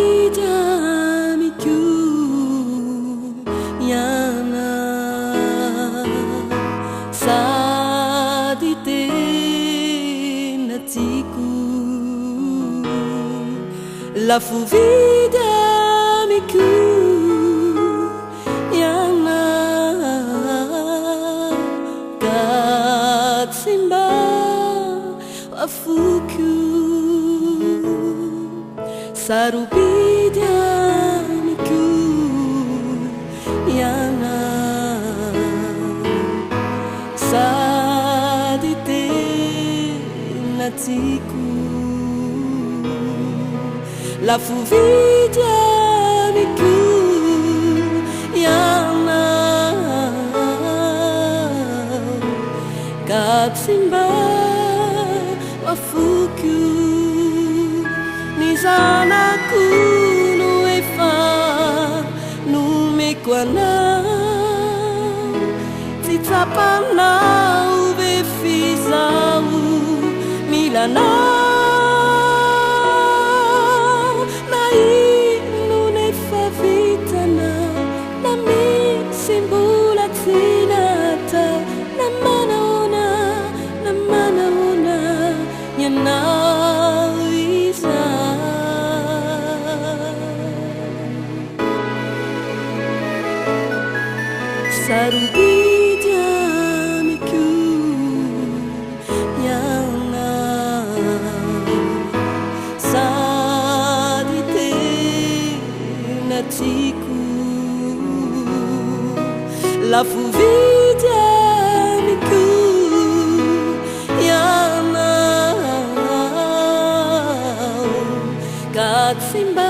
vida miku yana sadite natiku la vida miku yana katsimba afuku sarubida miku yana sadite natiku la vida miku yana katsimba afuku sana kuno efa numekwana titapana uvefizau milana na inu nefa vitana na mi simbula tinata na manaona yana sarubida miku yana sadite natiku la vida miku yana katsimba